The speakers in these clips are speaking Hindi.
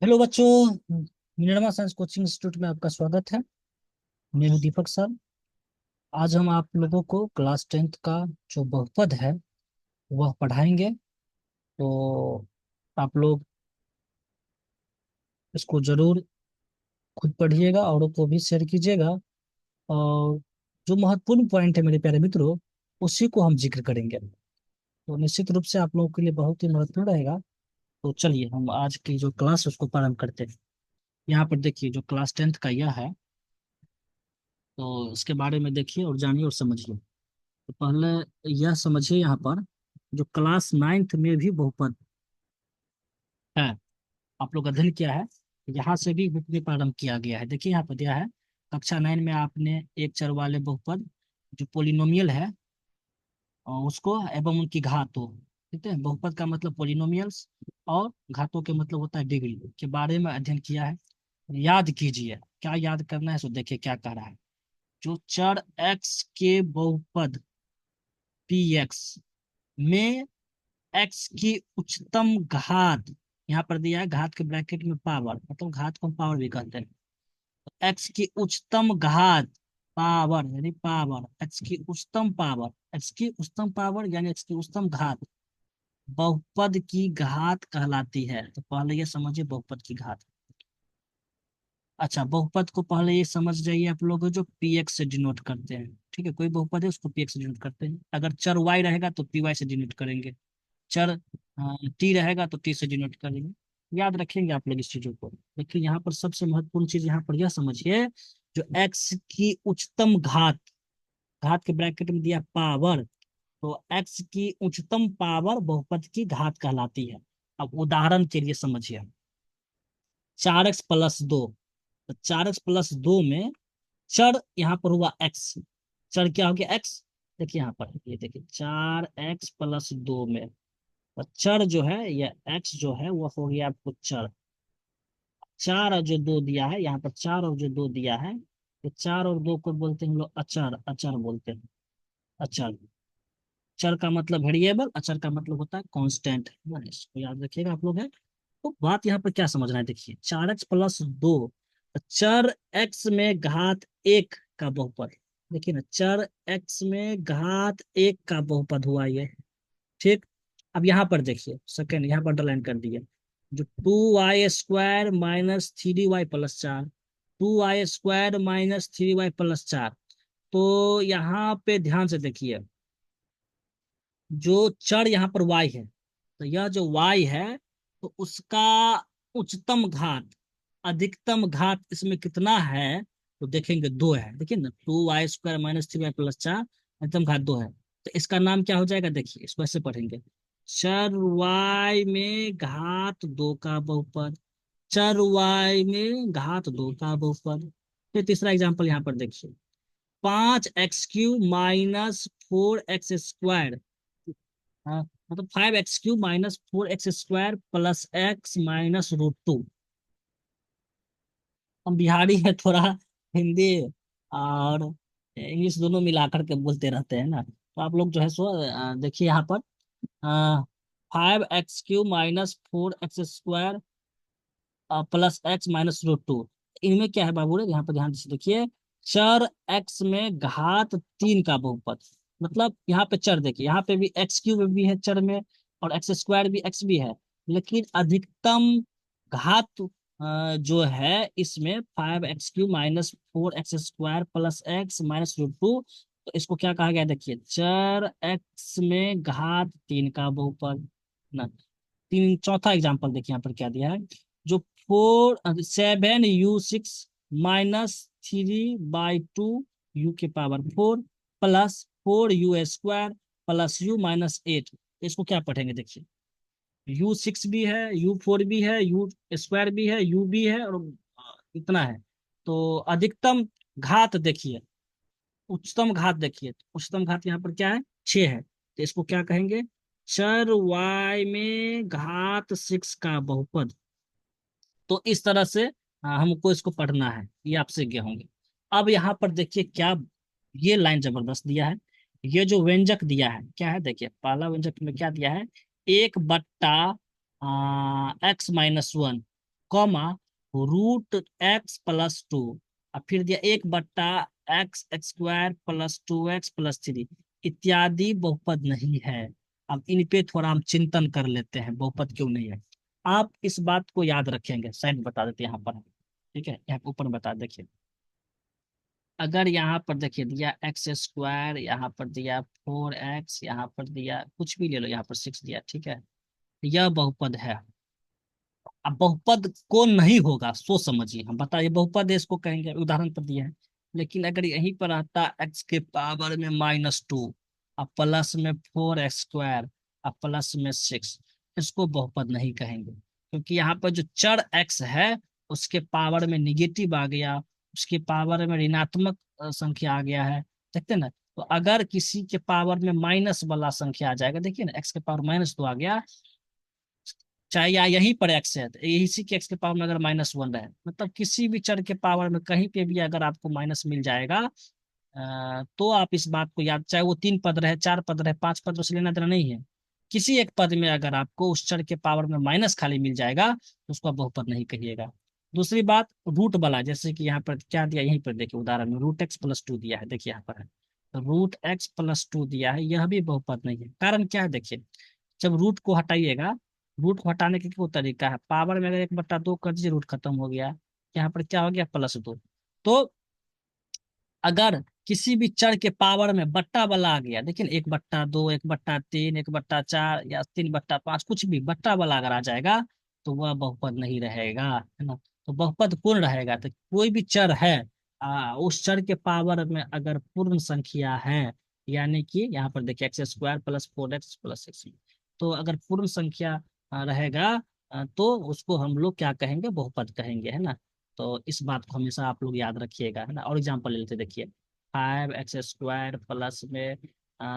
हेलो बच्चों। मिनरमा साइंस कोचिंग इंस्टीट्यूट में आपका स्वागत है। मैं हूं दीपक सर। आज हम आप लोगों को क्लास 10th का जो बहुपद है वह पढ़ाएंगे। तो आप लोग इसको जरूर खुद पढ़िएगा, औरों को भी शेयर कीजिएगा। और जो महत्वपूर्ण पॉइंट है मेरे प्यारे मित्रों, उसी को हम जिक्र करेंगे। तो निश्चित रूप से आप लोगों के लिए बहुत ही महत्वपूर्ण रहेगा। तो चलिए हम आज की जो क्लास है उसको प्रारंभ करते हैं। यहाँ पर देखिए, जो क्लास 10th का यह है, तो इसके बारे में देखिए और जानिए और समझिए। तो पहले यह समझिए, यहाँ पर जो क्लास 9th में भी बहुपद है, आप लोग अध्ययन किया है। यहाँ से भी बुक में प्रारंभ किया गया है। देखिए यहाँ पर दिया है, कक्षा 9 में आपने एक चर वाले बहुपद जो पोलिनोमियल है और उसको एवं उनकी घातों, ठीक है, बहुपद का मतलब पोलिनोमियल्स और घातों के मतलब होता है डिग्री, के बारे में अध्ययन किया है। याद कीजिए, क्या याद करना है, सो देखिए क्या कह रहा है। जो चर x के बहुपद px में एक्स की उच्चतम घात, यहाँ पर दिया है घात के ब्रैकेट में पावर, मतलब घात को हम पावर भी कहते हैं। एक्स की उच्चतम घात पावर यानी पावर, एक्स की उच्चतम पावर, एक्स की उच्चतम पावर यानी एक्स की उच्चतम घात बहुपद की घात कहलाती है। तो पहले ये समझिए बहुपद की घात। अच्छा, बहुपद को पहले ये समझ जाइए आप लोग, जो पी एक्स से डिनोट करते हैं। ठीक है, कोई बहुपद है उसको पी एक्स से डिनोट करते हैं। अगर चर वाई रहेगा तो पी वाई से डिनोट करेंगे। चर टी रहेगा तो टी से डिनोट करेंगे। याद रखेंगे आप लोग इस चीजों को। लेकिन यहाँ पर सबसे महत्वपूर्ण चीज यहाँ पर यह समझिए, जो एक्स की उच्चतम घात, घात के ब्रैकेट में दिया पावर, तो एक्स की उच्चतम पावर बहुपद की घात कहलाती है। अब उदाहरण के लिए समझिए, 4x+2। तो 4x+2 में चर यहाँ पर हुआ एक्स। चर क्या हो गया, एक्स। देखिए यहाँ पर, ये देखिए 4x+2 में और चर जो है, ये एक्स जो है वो हो गया आपको चर। चार और जो दो दिया है, यहाँ पर चार और जो दो दिया है, तो चार और दो को बोलते हैं हम लोग अचर, अचर बोलते हैं। अचर, चर का मतलब वेरिएबल, अचर का मतलब होता है कांस्टेंट। इसको याद रखिएगा आप लोग है। तो बात यहाँ पर क्या समझना है, देखिए 4x+2, चर x में घात एक का बहुपद। देखिए ना, चर x में घात एक का बहुपद हुआ ये। ठीक। अब यहाँ पर देखिए, सेकंड यहाँ पर अंडरलाइन कर दिए, जो 2y² - 3dy+4, 2y² - 3y+4। तो यहाँ पे ध्यान से देखिए, जो चर यहाँ पर y है, तो यह जो y है, तो उसका उच्चतम घात, अधिकतम घात इसमें कितना है, तो देखेंगे दो है। देखिए ना, 2y² - 3y+4, अधिकतम घात दो है। तो इसका नाम क्या हो जाएगा, देखिए इसको ऐसे पढ़ेंगे, चर y में घात दो का बहुपद, चर y में घात दो का बहुपद। फिर तीसरा एग्जाम्पल यहाँ पर देखिए, 5x³ - 4x², हाँ, मतलब 5x³ - 4x² + x - √2। हम बिहारी है, थोड़ा हिंदी और इंग्लिश दोनों मिलाकर के बोलते रहते हैं ना। तो आप लोग जो है सो देखिए यहाँ पर, 5x³ - 4x² +x - √2। इनमें क्या है बाबू रे, यहाँ पर ध्यान से देखिए, चर x में घात तीन का बहुपद। मतलब यहाँ पे चर देखिए, यहाँ पे भी x³ भी है चर में, और x² भी, x भी है। लेकिन अधिकतम घात जो है इसमें 5x³ - 4x² +x - √2। तो इसको क्या कहा गया, देखिए चर x में घात तीन का बहुपद ना। तीन, चौथा एग्जांपल देखिए यहाँ पर क्या दिया है, जो 7u6 - 3/2 के पावर 4 +4u² +u - 8। इसको क्या पढ़ेंगे, देखिए u6 भी है, u4 भी है, u² भी है, u भी है, और इतना है। तो अधिकतम घात देखिए, उच्चतम घात देखिए, तो उच्चतम घात यहाँ पर क्या है, 6 है। तो इसको क्या कहेंगे, चर y में घात 6 का बहुपद। तो इस तरह से हमको इसको पढ़ना है, ये आप सीख गए होंगे। अब यहाँ पर देखिए क्या, ये लाइन जबरदस्त दिया है। ये जो व्यंजक दिया है क्या है, देखिए पहला व्यंजक में क्या दिया है, 1/x - 1। कॉमा √x+2, और फिर दिया 1/x² + 2x + 3 इत्यादि बहुपद नहीं है। अब इन पे थोड़ा हम चिंतन कर लेते हैं, बहुपद क्यों नहीं है। आप इस बात को याद रखेंगे, साइड बता देते हैं यहाँ पर, ठीक है, यहाँ ऊपर बता देखिए। अगर यहाँ पर देखिए दिया x², यहाँ पर दिया 4x, यहाँ पर दिया कुछ भी ले लो, यहाँ पर 6 दिया, ठीक है, यह बहुपद है। अब बहुपद को नहीं होगा, सोच समझिए, हम बताइए बहुपद है इसको कहेंगे, उदाहरण पर दिया है। लेकिन अगर यहीं पर आता x⁻⁻2 अब प्लस में 4x² अब प्लस में 6, इसको बहुपद नहीं कहेंगे, क्योंकि यहाँ पर जो चर x है उसके पावर में निगेटिव आ गया, उसके पावर में ऋणात्मक संख्या आ गया है, देखते हैं ना। तो अगर किसी के पावर में माइनस वाला संख्या आ जाएगा, देखिए ना, x के पावर -2 आ गया, चाहे या यहीं पर एक्स है, तो इसी के एक्स के पावर में अगर -1 रहे, मतलब किसी भी चर के पावर में कहीं पे भी अगर आपको माइनस मिल जाएगा, तो आप इस बात को याद, चाहे वो 3 पद रहे, 4 पद रहे, 5 पद, उसे लेना देना नहीं है। किसी एक पद में अगर आपको उस चर के पावर में माइनस खाली मिल जाएगा, तो उसको आप बहुपद नहीं कहिएगा। दूसरी बात, रूट वाला, जैसे कि यहाँ पर क्या दिया, यहीं पर देखिए उदाहरण में √x+2 दिया है, देखिए यहाँ पर है, तो √x+2 दिया है, यह भी बहुपद नहीं है। कारण क्या है देखिए, जब रूट को हटाइएगा, रूट को हटाने के क्या तरीका है, पावर में अगर 1/2 कर दीजिए, रूट खत्म हो गया, यहाँ पर क्या हो गया, +2। तो अगर किसी भी चर के पावर में बट्टा वाला आ गया, देखिए 1/2, 1/3, 1/4 या 3/5, कुछ भी बट्टा वाला अगर आ जाएगा, तो वह बहुपद नहीं रहेगा, है ना। तो बहुपद पूर्ण रहेगा, तो कोई भी चर है, उस चर के पावर में अगर पूर्ण संख्या है, यानी कि यहाँ पर देखिए x² + 4x + 6, तो अगर पूर्ण संख्या रहेगा, तो उसको हम लोग क्या कहेंगे, बहुपद कहेंगे, है ना। तो इस बात को हमेशा आप लोग याद रखिएगा, है ना। और एग्जाम्पल ले लेते देखिए, 5x² प्लस में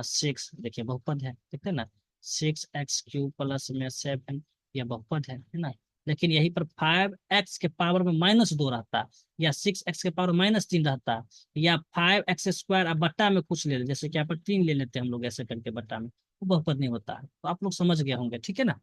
6, देखिए बहुपद है, देखते हैं ना, 6x³ प्लस में 7, यह बहुपद है ना। लेकिन यहीं पर 5x के पावर में -2 रहता, या 6x के पावर -3 रहता, या 5x² अब बट्टा में कुछ ले ले, जैसे कि यहाँ पर 3 ले लेते हैं हम लोग ऐसे करके बट्टा में, वो बहुपद नहीं होता है। तो आप लोग समझ गए होंगे, ठीक है ना।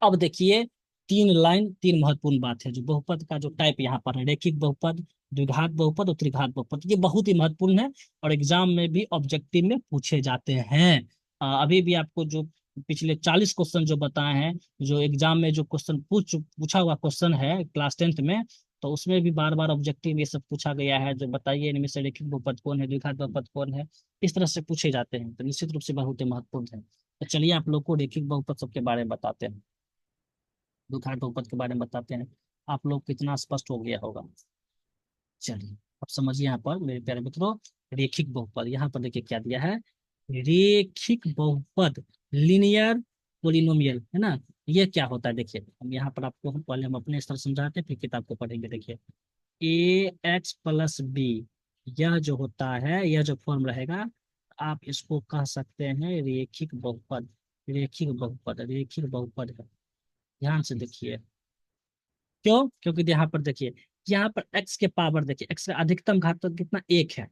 अब देखिए, 3 महत्वपूर्ण बात है जो बहुपद का जो टाइप यहाँ पर है, रैखिक बहुपद, द्विघात बहुपद और त्रिघात बहुपद, ये बहुत ही महत्वपूर्ण है, और एग्जाम में भी ऑब्जेक्टिव में पूछे जाते हैं। अभी भी आपको जो पिछले 40 क्वेश्चन जो बताए हैं, जो एग्जाम में जो क्वेश्चन पूछा हुआ क्वेश्चन है क्लास 10th में, तो उसमें भी बार बार ऑब्जेक्टिव ये सब पूछा गया है, जो बताइए इनमें से रैखिक बहुपद कौन है, द्विघात बहुपद कौन है, इस तरह से पूछे जाते हैं, तो निश्चित रूप से बहुत ही महत्वपूर्ण है। तो चलिए आप लोग को रैखिक बहुपद सबके बारे में बताते हैं, द्विघात बहुपद के बारे में बताते हैं, आप लोग कितना स्पष्ट हो गया होगा। चलिए अब समझिए, यहाँ पर मेरे प्यारे मित्रों, रेखिक बहुपद, यहाँ पर देखिए क्या दिया है, रेखिक बहुपद, लीनियर पोलिनोमियल, है ना। ये क्या होता है देखिए, हम यहाँ पर आपको पहले हम अपने स्तर समझाते हैं, फिर किताब को पढ़ेंगे। देखिए ax+b, यह जो होता है, यह जो फॉर्म रहेगा, आप इसको कह सकते हैं रेखिक बहुपद, रेखिक बहुपद, रेखिक बहुपद है। ध्यान से देखिए, क्यों, क्योंकि यहाँ पर देखिए, यहाँ पर x के पावर देखिए, x का अधिकतम घात तो कितना, 1 है,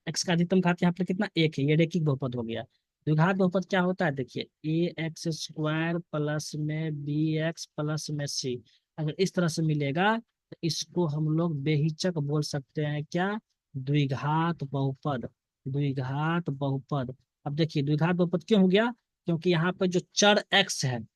x का अधिकतम घात यहाँ पर कितना, 1 है, ये रैखिक बहुपद हो गया। द्विघात बहुपद क्या होता है देखिए, ax² प्लस में bx प्लस में c, अगर इस तरह से मिलेगा, तो इसको हम लोग बेहिचक बोल सकते हैं क्या, द्विघात बहुपद, द्विघात बहुपद। अब देखिए द्विघात बहुपद क्यों हो गया, क्योंकि यहाँ पर जो चर x है,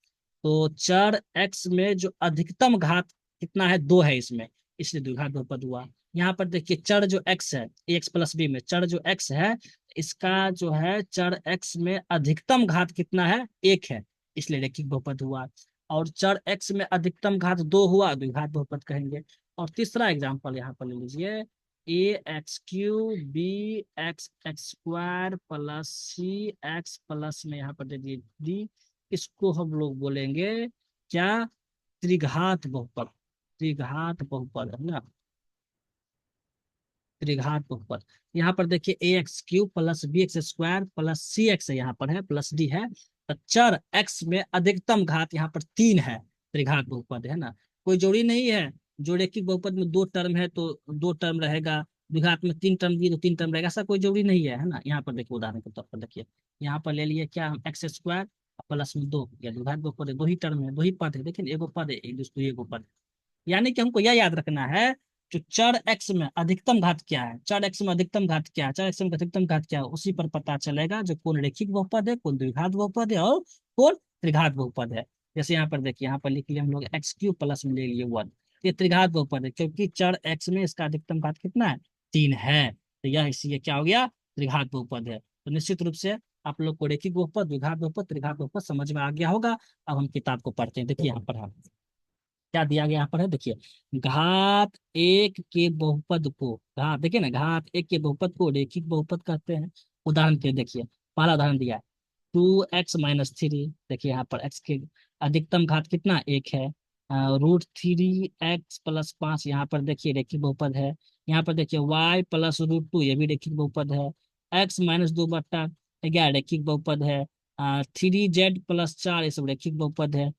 तो चर x में जो अधिकतम घात कितना है, 2 है इसमें, इसलिए द्विघात बहुपद हुआ। यहाँ पर देखिए चर जो x है, ax+b में चर जो x है, इसका जो है चर x में अधिकतम घात कितना है, 1 है, इसलिए रैखिक बहुपद हुआ। और चर x में अधिकतम घात 2 हुआ, द्विघात बहुपद कहेंगे। और तीसरा एग्जाम्पल यहाँ पर ले लीजिए, ax³ bx² plus cx plus में यहाँ पर दे दिए d, इसको हम लोग बोलेंगे क्या, त्रिघात बहुपद, त्रिघात बहुपद, है ना, त्रिघात बहुपद। यहाँ पर देखिए ax³ plus bx² plus cx है, यहाँ पर है प्लस d है, तो चर x में अधिकतम घात यहाँ पर 3 है, त्रिघात बहुपद, है ना। कोई जोड़ी नहीं है, जो रैखिक बहुपद में 2 टर्म है तो 2 टर्म रहेगा, द्विघात में 3 टर्म दिए तो 3 टर्म रहेगा, ऐसा कोई जोड़ी नहीं है, है ना। यहाँ पर देखिए उदाहरण के तौर पर देखिए, यहाँ पर ले लिए क्या हम x² प्लस में दो या द्विघात बहुपद है, दो ही टर्म है, दो ही पद है, लेकिन एगो पद है, एक दोस्तों एगो पद है। यानी कि हमको यह याद रखना है, जो चर x में अधिकतम घात क्या है, चर x में अधिकतम घात क्या है, चर x में अधिकतम घात क्या है, उसी पर पता चलेगा जो कौन रैखिक बहुपद है, कौन द्विघात बहुपद है और कौन त्रिघात बहुपद है। जैसे यहाँ पर देखिए, यहाँ पर लिख लिया हम लोग x³ प्लस में ले लिए 1, ये त्रिघात बहुपद है, क्योंकि चर x में इसका अधिकतम घात कितना है, 3 है, तो यह इसलिए क्या हो गया, त्रिघात बहुपद है। तो निश्चित रूप से आप लोग को रैखिक बहुपद, द्विघात बहुपद, त्रिघात बहुपद समझ में आ गया होगा। अब हम किताब को पढ़ते हैं। देखिए यहाँ पर है, क्या दिया गया यहाँ पर है, देखिए, घात एक के बहुपद को, घात देखिए ना, घात एक के बहुपद को रैखिक बहुपद कहते हैं। उदाहरण के लिए देखिए, पहला उदाहरण दिया है 2x-3, देखिए यहाँ पर x के अधिकतम घात कितना, एक है। √3x+5, यहाँ पर देखिए रैखिक बहुपद है। यहाँ पर देखिए y+√2, ये भी रैखिक बहुपद है। x-2/11 रैखिक बहुपद है। 3z+4, ये सब रैखिक बहुपद है।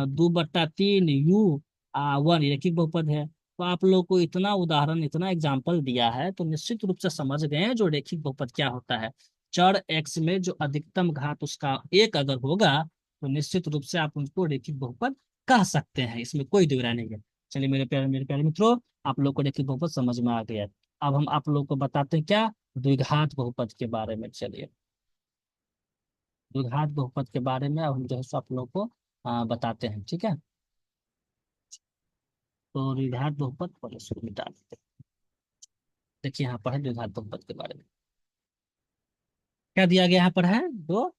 2/3 u 1 रैखिक बहुपद है। तो आप लोग को इतना उदाहरण, इतना एग्जाम्पल दिया है, तो निश्चित रूप से समझ गए हैं जो रैखिक बहुपद क्या होता है। चर x में जो अधिकतम घात उसका एक अगर होगा, तो निश्चित रूप से आप उनको रैखिक बहुपद कह सकते हैं, इसमें कोई दुविधा नहीं है। चलिए मेरे प्यारे मित्रों, आप लोग को रैखिक बहुपद समझ में आ गया है। अब हम आप लोग को बताते हैं क्या, द्विघात बहुपद के बारे में। चलिए, द्विघात बहुपद के बारे में अब हम जो है सो आप लोग को बताते हैं, ठीक है। तो द्विघात बहुपद पर इसको मिटा देते हैं। देखिए यहाँ पर है द्विघात बहुपद के बारे में, क्या दिया गया यहाँ पर है, दो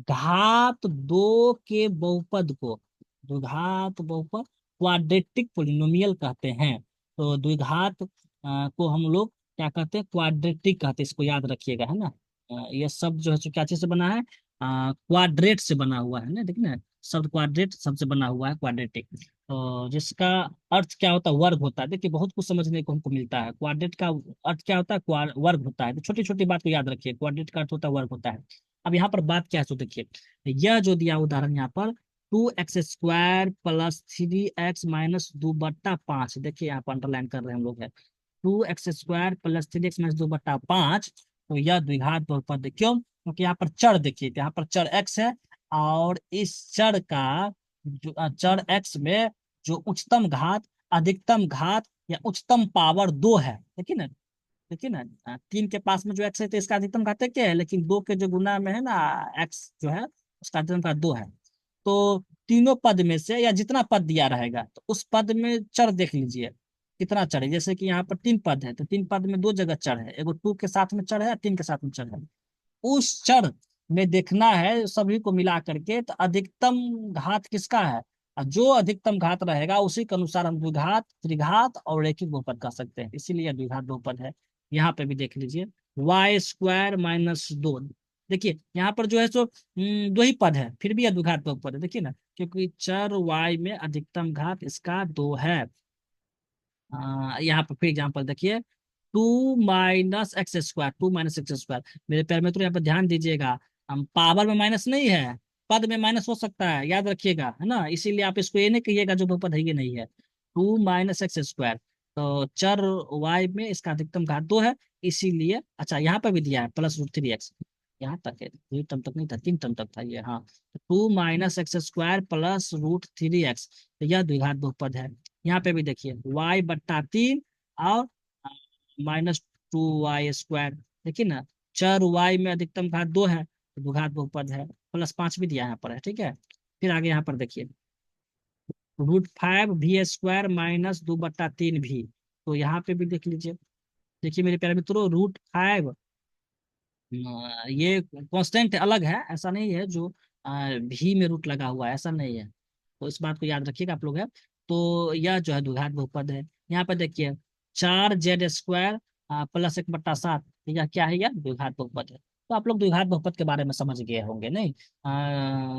घात दो के बहुपद को, द्विघात बहुपद क्वाड्रेटिक पोलिनोमियल कहते हैं। तो द्विघात को हम लोग क्या कहते हैं, क्वाड्रेटिक कहते हैं, इसको याद रखिएगा, है ना। ये शब्द जो है सो क्या चीज से बना है, क्वाड्रेट से बना हुआ है ना, देखिए ना, शब्द क्वाड्रेट शब्द से बना हुआ है, क्वाड्रेटिक। तो जिसका अर्थ क्या होता है, वर्ग होता है। देखिए बहुत कुछ समझने को हमको मिलता है, क्वाड्रेट का अर्थ क्या होता है, वर्ग होता है। तो छोटी छोटी बात को याद रखिए, क्वाड्रेट का अर्थ होता है वर्ग होता है। अब यहाँ पर बात क्या है, तो देखिए, यह जो दिया उदाहरण यहाँ पर 2x² + 3x - 2/5, देखिए यहाँ पर अंडरलाइन कर रहे हैं हम लोग है, 2x² + 3x - 2/5, तो यह द्विघात बहुपद है। क्यों, क्योंकि यहाँ पर चर देखिए, यहाँ पर चर x है, और इस चर का जो चर x में जो उच्चतम घात, अधिकतम घात या उच्चतम पावर 2 है, देखिए ना, देखिए ना, 3 के पास में जो x है तो इसका अधिकतम घात क्या है, लेकिन 2 के जो गुना में है ना, x जो है उसका अधिकतम घात 2 है। तो तीनों पद में से या जितना पद दिया रहेगा, तो उस पद में चर देख लीजिए कितना चर है। जैसे कि यहाँ पर 3 पद है, तो 3 पद में दो जगह चर है, एगो 2 के साथ में चर है, 3 के साथ में चर है। उस चर में देखना है सभी को मिला करके, तो अधिकतम घात किसका है, और जो अधिकतम घात रहेगा उसी के अनुसार हम द्विघात, त्रिघात और रैखिक बहुपद कह सकते हैं, इसीलिए द्विघात बहुपद है। यहाँ पे भी देख लीजिए, y² - 2, देखिए यहाँ पर जो है सो दो ही पद है, फिर भी यह द्विघात बहुपद है, देखिए ना, क्योंकि चर y में अधिकतम घात इसका 2 है। यहाँ पर फिर एग्जाम्पल देखिए, 2 - x², 2 - x², मेरे प्यारे मित्रों यहाँ पर ध्यान दीजिएगा, हम पावर में माइनस नहीं है, पद में माइनस हो सकता है, याद रखिएगा, है ना, इसीलिए आप इसको ये नहीं कहिएगा जो बहुपद है ये नहीं है। 2 - x², तो चर y में इसका अधिकतम घात 2 है, इसीलिए। अच्छा यहाँ पर भी दिया है +√3x, यहाँ तक है, 2 टर्म तक नहीं था, 3 टर्म तक था ये, हाँ। 2 - x² +√3x, तो यह द्विघात बहुपद है। यहाँ पे भी देखिए y/3 और -2y², देखिए ना, चर y में अधिकतम घात 2 है, तो द्विघात बहुपद है। +5 भी दिया यहाँ पर है, ठीक है। फिर आगे यहाँ पर देखिए, √5v² -2/3 भी, तो यहाँ पे भी देख लीजिए। देखिए मेरे प्यारे मित्रों, √5 ये कांस्टेंट अलग है, ऐसा नहीं है जो भी में रूट लगा हुआ है, ऐसा नहीं है। तो इस बात को याद रखिएगा आप लोग है। तो यह जो है द्विघात बहुपद है। यहाँ पर देखिए 4z² +1/7, यह क्या है, यह द्विघात बहुपद है। तो आप लोग द्विघात बहुपद के बारे में समझ गए होंगे नहीं,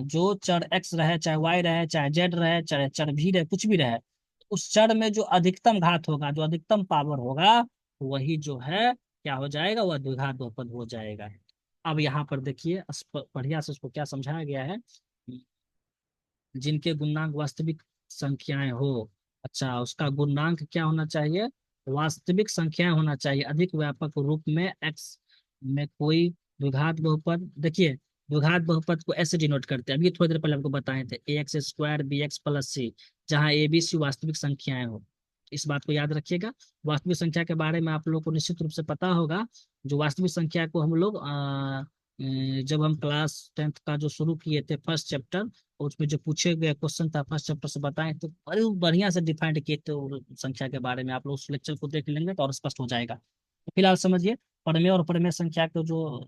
जो चर x रहे, चाहे y रहे, चाहे z रहे, चाहे चर भी रहे, कुछ भी रहे, उस चर में जो अधिकतम घात होगा, जो अधिकतम पावर होगा, वही जो है क्या हो जाएगा, वह द्विघात बहुपद हो जाएगा। अब यहाँ पर देखिए, बढ़िया से उसको क्या समझाया गया है, जिनके गुणांक वास्तविक संख्याएं हो, अच्छा उसका गुणांक क्या होना चाहिए, वास्तविक संख्याएं होना चाहिए, अधिक व्यापक रूप में एक्स में कोई द्विघात बहुपद। देखिए द्विघात बहुपद को ऐसे डिनोट करते हैं, अभी थोड़ी देर पहले आपको बताए थे, a x square b x plus c, जहाँ ए बी सी वास्तविक संख्याएं हो। इस बात को याद रखिएगा। वास्तविक संख्या के बारे में आप लोगों को निश्चित रूप से पता होगा। जो वास्तविक संख्या को हम लोग जब हम क्लास 10th का जो शुरू किए थे फर्स्ट चैप्टर, उसमें जो पूछे गए क्वेश्चन था फर्स्ट चैप्टर से बताएं, तो बड़े बढ़िया से डिफाइंड किए थे और संख्या के बारे में। आप लोग उस लेक्चर को देख लेंगे तो और स्पष्ट हो जाएगा। तो फिलहाल समझिए, परमेय और प्रमेय संख्या को जो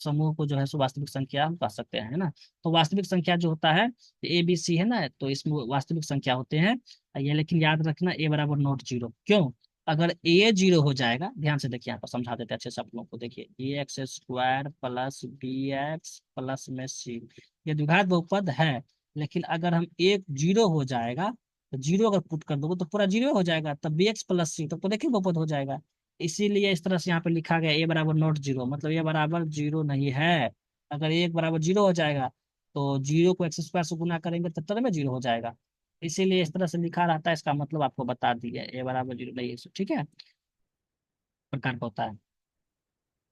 समूह को जो है सो वास्तविक संख्या हम कह सकते हैं, है ना। तो वास्तविक संख्या जो होता है, ए बी सी है ना, तो इसमें वास्तविक संख्या होते हैं ये। लेकिन याद रखना ए बराबर नॉट जीरो, क्यों? अगर ए जीरो हो जाएगा, ध्यान से देखिए, यहाँ पर समझा देते हैं अच्छे से आप लोगों को। देखिए a x square plus b x plus में सी, ये द्विघात बहुपद है। लेकिन अगर हम एक जीरो हो जाएगा, तो जीरो अगर पुट कर दोगे तो पूरा जीरो हो जाएगा, तब बी एक्स प्लस सी, तब तो देखिए बहुपद हो जाएगा। इसीलिए इस तरह से यहाँ पे लिखा गया ए बराबर नॉट जीरो, मतलब ए बराबर जीरो नहीं है। अगर एक बराबर जीरो हो जाएगा, तो जीरो को एक्स स्क्वायर से गुना करेंगे तो तरह में जीरो हो जाएगा। इसीलिए इस तरह से लिखा रहता है, इसका मतलब आपको बता दिया, ए बराबर जीरो नहीं है, ठीक है, प्रकार का होता है।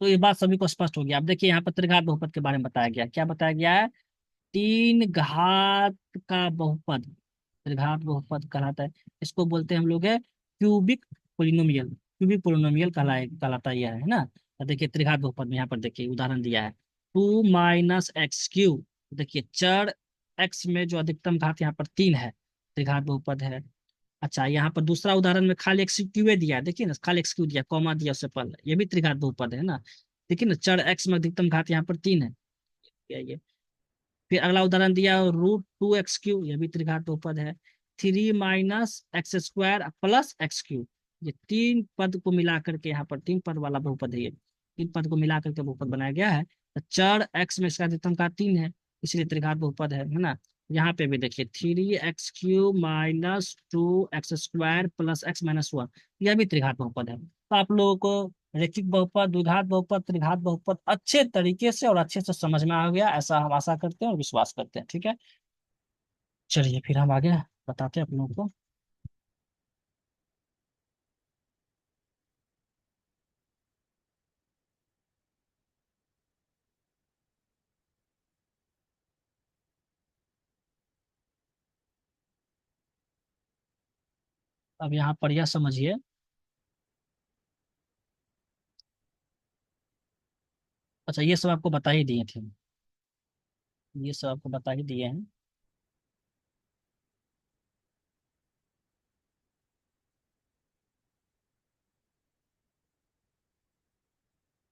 तो ये बात सभी को स्पष्ट हो गया। अब देखिए यहाँ पर त्रिघात बहुपद के बारे में बताया गया, क्या बताया गया है? तीन घात का बहुपद त्रिघात बहुपद कहलाता है। इसको बोलते हैं हम लोग है क्यूबिक पोलिनोमियल। क्यूबिक पोलिनोमियल कहलाता है, यह है ना। तो देखिए त्रिघात बहुपद में यहाँ पर देखिए उदाहरण दिया है, 2 - x³ देखिए चर x में जो अधिकतम घात यहाँ पर 3 है, त्रिघात बहुपद है। अच्छा, यहाँ पर दूसरा उदाहरण में खाली x³ दिया है, देखिए ना, खाली x³ दिया, कॉमा दिया उससे पहले, ये भी त्रिघात बहुपद है ना। देखिए ना, चर x में अधिकतम घात यहाँ पर 3 है, ये। फिर अगला उदाहरण दिया √2 x³ ये भी त्रिघात बहुपद है। 3 - x² प्लस x³, ये तीन पद को मिला करके, यहाँ पर तीन पद वाला बहुपद है ये, तीन पद को मिला करके बहुपद बनाया गया है। तो चर x में इसका अधिकतम घात 3 है, इसलिए त्रिघात बहुपद है ना। यहाँ पे भी देखिए 3 x³ - 2 x² प्लस x - 1, यह भी त्रिघात बहुपद है। तो आप लोगों को रैखिक बहुपद, द्विघात बहुपद, त्रिघात बहुपद अच्छे तरीके से और अच्छे से समझ में आ गया, ऐसा हम आशा करते हैं और विश्वास करते हैं, ठीक है। चलिए फिर हम आगे बताते हैं आप लोगों को। अब यहाँ पर यह समझिए, अच्छा ये सब आपको बता ही दिए थे, ये सब आपको बता ही दिए हैं।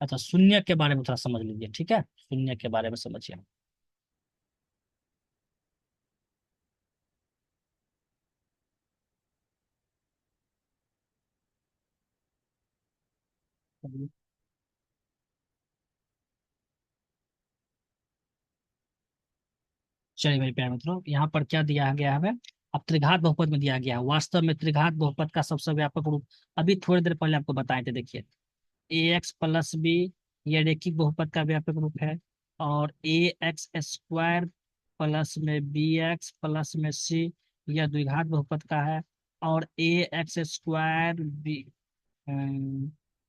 अच्छा, शून्य के बारे में थोड़ा समझ लीजिए, ठीक है, शून्य के बारे में समझिए। चलिए मेरे प्यारे मित्रों, यहाँ पर क्या दिया गया है हमें? अब त्रिघात बहुपद में दिया गया है, वास्तव में त्रिघात बहुपद का सबसे व्यापक रूप अभी थोड़ी देर पहले आपको बताए थे, देखिए ए एक्स प्लस बी, ये रैखिक बहुपद का व्यापक रूप है। और ax² प्लस में बी एक्स प्लस में सी, यह द्विघात बहुपद का है। और ax² बी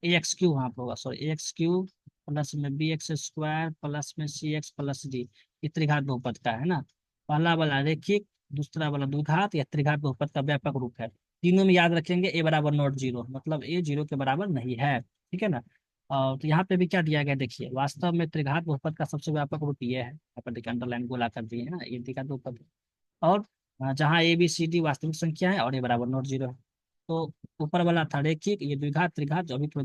AX³ हाँ होगा, सॉरी AX³ प्लस में BX² प्लस में CX प्लस D, ये त्रिघात बहुपद का है ना। पहला वाला रैखिक, दूसरा वाला द्विघात, या त्रिघात बहुपद का व्यापक रूप है। तीनों में याद रखेंगे ए बराबर नॉट जीरो, मतलब ए जीरो के बराबर नहीं है, ठीक है ना। और तो यहाँ पे भी क्या दिया गया, देखिए वास्तव में त्रिघात बहुपद का सबसे व्यापक रूप ये है, यहाँ पर देखिए अंडरलाइन गोला कर दिए है ना, ये त्रिघात बहुपद है। और जहाँ ए बी सी डी वास्तविक संख्या है और ए बराबर नॉट जीरो है। तो ऊपर वाला था रैखिक, ये द्विघात त्रिघात जो अभी थोड़ी देर